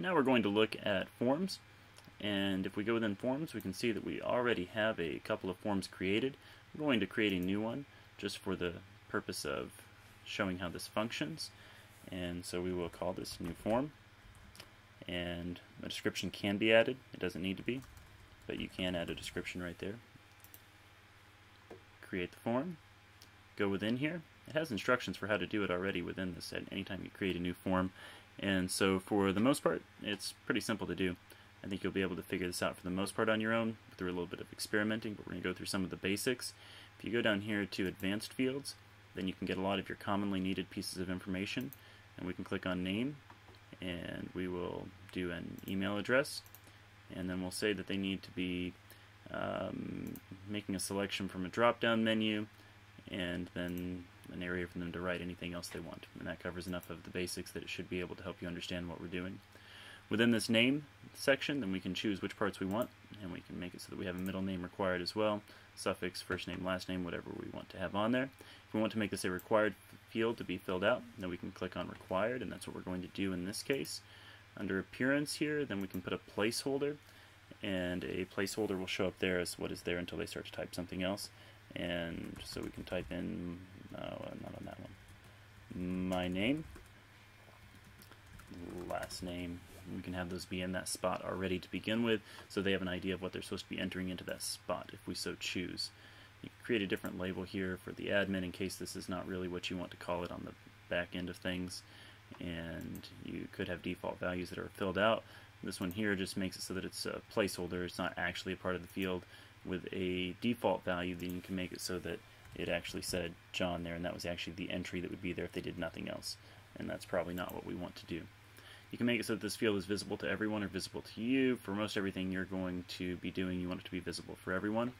Now we're going to look at forms, and if we go within forms we can see that we already have a couple of forms created. We're going to create a new one just for the purpose of showing how this functions, and so we will call this new form, and a description can be added. It doesn't need to be, but you can add a description right there. Create the form, go within here. It has instructions for how to do it already within this at anytime you create a new form, and so for the most part it's pretty simple to do. I think you'll be able to figure this out for the most part on your own through a little bit of experimenting, but we're going to go through some of the basics. If you go down here to advanced fields, then you can get a lot of your commonly needed pieces of information, and we can click on name, and we will do an email address, and then we'll say that they need to be making a selection from a drop-down menu, and then an area for them to write anything else they want. And that covers enough of the basics that it should be able to help you understand what we're doing. Within this name section, then we can choose which parts we want, and we can make it so that we have a middle name required as well, suffix, first name, last name, whatever we want to have on there. If we want to make this a required field to be filled out, then we can click on required, and that's what we're going to do in this case. Under appearance here, then we can put a placeholder, and a placeholder will show up there as what is there until they start to type something else. And so we can type in, not on that one, my name, last name. We can have those be in that spot already to begin with, so they have an idea of what they're supposed to be entering into that spot if we so choose. You can create a different label here for the admin in case this is not really what you want to call it on the back end of things, and you could have default values that are filled out. This one here just makes it so that it's a placeholder. It's not actually a part of the field. With a default value, then you can make it so that it actually said John there, and that was actually the entry that would be there if they did nothing else, and that's probably not what we want to do. You can make it so that this field is visible to everyone or visible to you. For most everything you're going to be doing, you want it to be visible for everyone.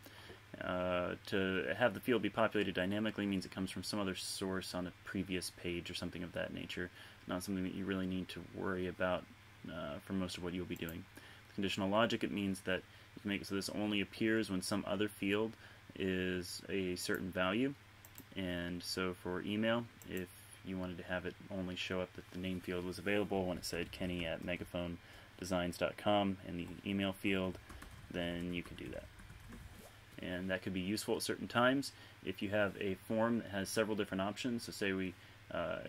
To have the field be populated dynamically means it comes from some other source on a previous page or something of that nature, not something that you really need to worry about for most of what you'll be doing. With conditional logic, it means that you can make it so this only appears when some other field is a certain value, and so for email, if you wanted to have it only show up that the name field was available when it said Kenny@MegaPhoneDesigns.com in the email field, then you can do that. And that could be useful at certain times. If you have a form that has several different options, so say we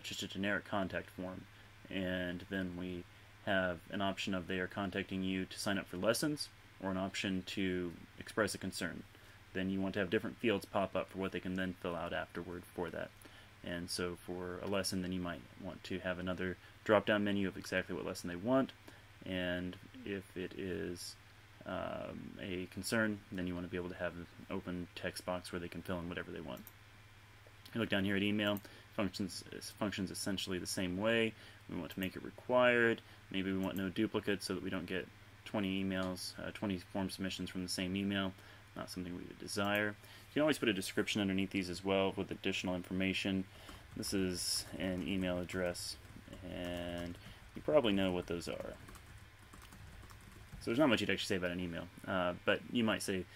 just a generic contact form, and then we have an option of they are contacting you to sign up for lessons, or an option to express a concern, then you want to have different fields pop up for what they can then fill out afterward for that. And so for a lesson, then you might want to have another drop-down menu of exactly what lesson they want, and if it is a concern, then you want to be able to have an open text box where they can fill in whatever they want. You look down here at email, functions essentially the same way. We want to make it required. Maybe we want no duplicates so that we don't get 20 emails, 20 form submissions from the same email. Not something we would desire. You can always put a description underneath these as well with additional information. This is an email address, and you probably know what those are. So there's not much you'd actually say about an email, but you might say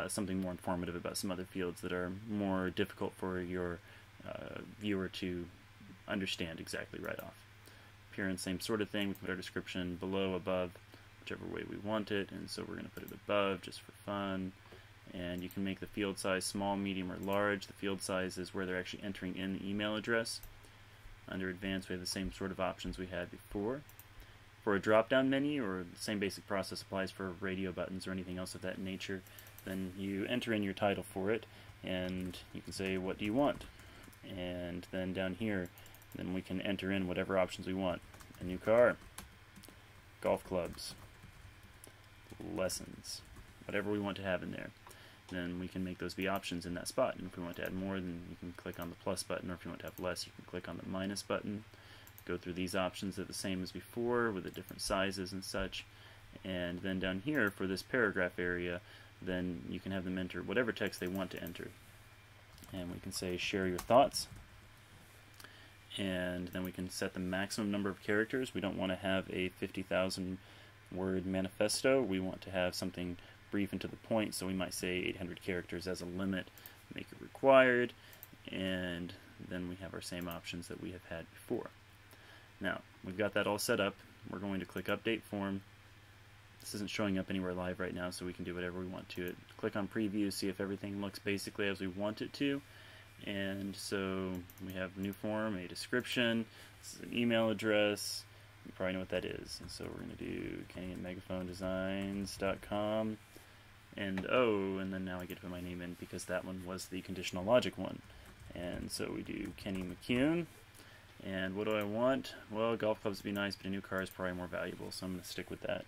something more informative about some other fields that are more difficult for your viewer to understand exactly right off. Appearance, same sort of thing. We can put our description below, above, whichever way we want it, and so we're going to put it above just for fun. And you can make the field size small, medium, or large. The field size is where they're actually entering in the email address. Under advanced, we have the same sort of options we had before. For a drop-down menu, or the same basic process applies for radio buttons or anything else of that nature, then you enter in your title for it, and you can say, what do you want? And then down here, then we can enter in whatever options we want. A new car, golf clubs, lessons, whatever we want to have in there. Then we can make those be options in that spot. And if we want to add more, then you can click on the plus button, or if you want to have less, you can click on the minus button. Go through these options. They're the same as before with the different sizes and such. And then down here for this paragraph area, then you can have them enter whatever text they want to enter. And we can say share your thoughts. And then we can set the maximum number of characters. We don't want to have a 50,000 word manifesto. We want to have something brief and to the point, so we might say 800 characters as a limit, make it required, and then we have our same options that we have had before. Now, we've got that all set up. We're going to click Update Form. This isn't showing up anywhere live right now, so we can do whatever we want to it. Click on Preview, see if everything looks basically as we want it to. And so we have a new form, a description, this is an email address. You probably know what that is. And so we're going to do KennyAtMegaphone.designs.com. And and then now I get to put my name in because that one was the conditional logic one. And so we do Kenny McCune. And what do I want? Well, golf clubs would be nice, but a new car is probably more valuable, so I'm going to stick with that.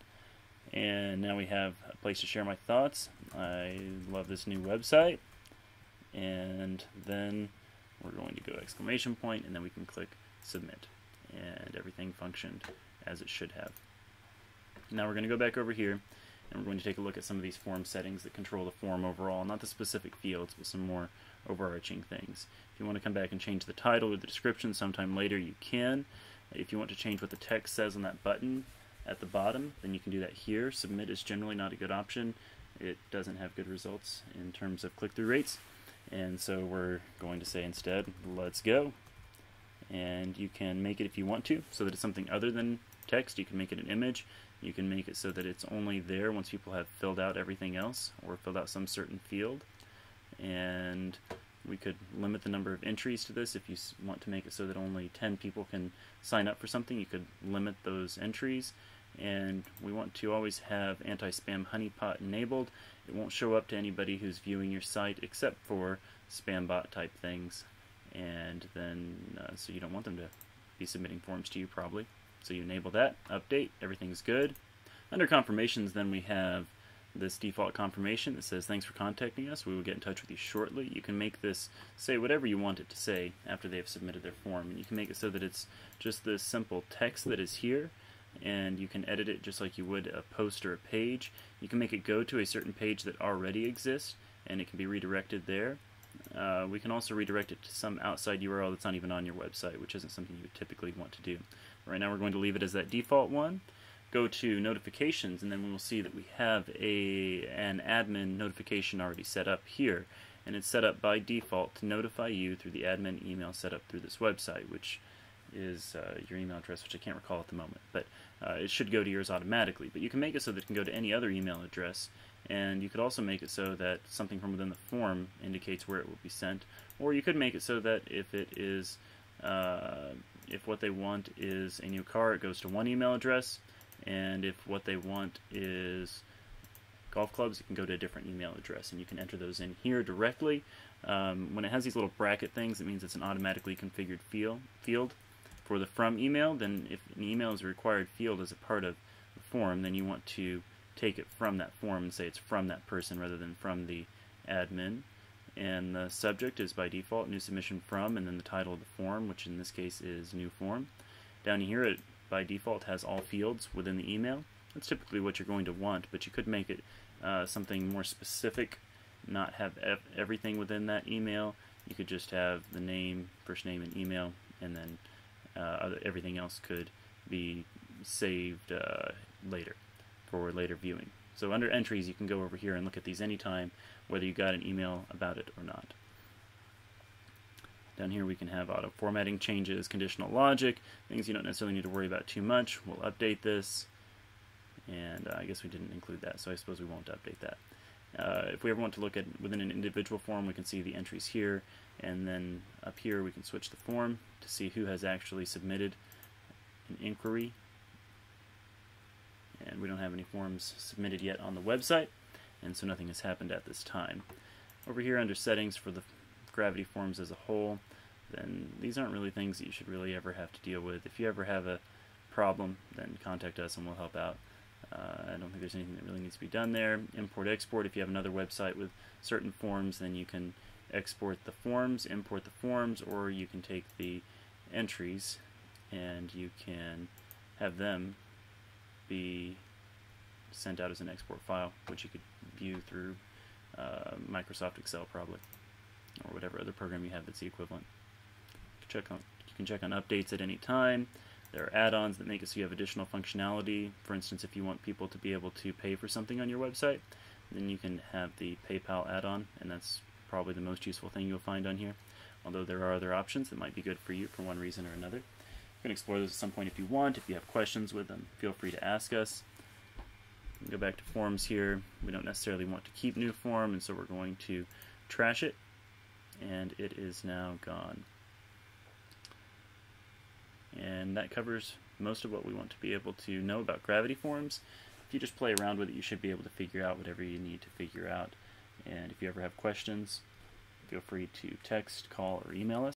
And now we have a place to share my thoughts. I love this new website. And then we're going to go exclamation point, and then we can click Submit. And everything functioned as it should have. Now we're going to go back over here, and we're going to take a look at some of these form settings that control the form overall, not the specific fields, but some more overarching things. If you want to come back and change the title or the description sometime later, you can. If you want to change what the text says on that button at the bottom, then you can do that here. Submit is generally not a good option. It doesn't have good results in terms of click-through rates. And so we're going to say instead, let's go. And you can make it if you want to, so that it's something other than text. You can make it an image. You can make it so that it's only there once people have filled out everything else or filled out some certain field. And we could limit the number of entries to this. If you want to make it so that only 10 people can sign up for something, you could limit those entries. And we want to always have anti-spam honeypot enabled. It won't show up to anybody who's viewing your site except for spam bot type things. And then, so you don't want them to be submitting forms to you probably. So you enable that, update, everything's good. Under confirmations, then we have this default confirmation that says, thanks for contacting us, we will get in touch with you shortly. You can make this say whatever you want it to say after they have submitted their form. And you can make it so that it's just this simple text that is here, and you can edit it just like you would a post or a page. You can make it go to a certain page that already exists, and it can be redirected there. We can also redirect it to some outside URL that's not even on your website, which isn't something you would typically want to do. Right now we're going to leave it as that default one. Go to notifications, and then we will see that we have an admin notification already set up here. And it's set up by default to notify you through the admin email set up through this website, which is your email address, which I can't recall at the moment. But it should go to yours automatically. But you can make it so that it can go to any other email address. And you could also make it so that something from within the form indicates where it will be sent. Or you could make it so that if it is, if what they want is a new car, it goes to one email address. And if what they want is golf clubs, it can go to a different email address. And you can enter those in here directly. When it has these little bracket things, it means it's an automatically configured field. For the from email, then if an email is a required field as a part of the form, then you want to take it from that form and say it's from that person rather than from the admin. And the subject is by default new submission from, and then the title of the form, which in this case is new form. Down here it by default has all fields within the email. That's typically what you're going to want, but you could make it something more specific, not have everything within that email. You could just have the name, first name, and email, and then everything else could be saved later for later viewing. So under entries, you can go over here and look at these anytime, whether you got an email about it or not. Down here we can have auto formatting changes, conditional logic, things you don't necessarily need to worry about too much. We'll update this, and I guess we didn't include that, so I suppose we won't update that. If we ever want to look at within an individual form, we can see the entries here, and then up here we can switch the form to see who has actually submitted an inquiry. And we don't have any forms submitted yet on the website, and so nothing has happened at this time. Over here under settings for the Gravity forms as a whole, then these aren't really things that you should really ever have to deal with. If you ever have a problem, then contact us and we'll help out. I don't think there's anything that really needs to be done there. Import, export, if you have another website with certain forms, then you can export the forms, import the forms, or you can take the entries and you can have them be sent out as an export file, which you could view through Microsoft Excel probably, or whatever other program you have that's the equivalent. You can check on updates at any time. There are add-ons that make it so you have additional functionality. For instance, if you want people to be able to pay for something on your website, then you can have the PayPal add-on, and that's probably the most useful thing you'll find on here, although there are other options that might be good for you for one reason or another. We can explore those at some point if you want. If you have questions with them, feel free to ask us. Go back to forms here. We don't necessarily want to keep new form, and so we're going to trash it, and it is now gone. And that covers most of what we want to be able to know about gravity forms. If you just play around with it, you should be able to figure out whatever you need to figure out. And if you ever have questions, feel free to text, call, or email us.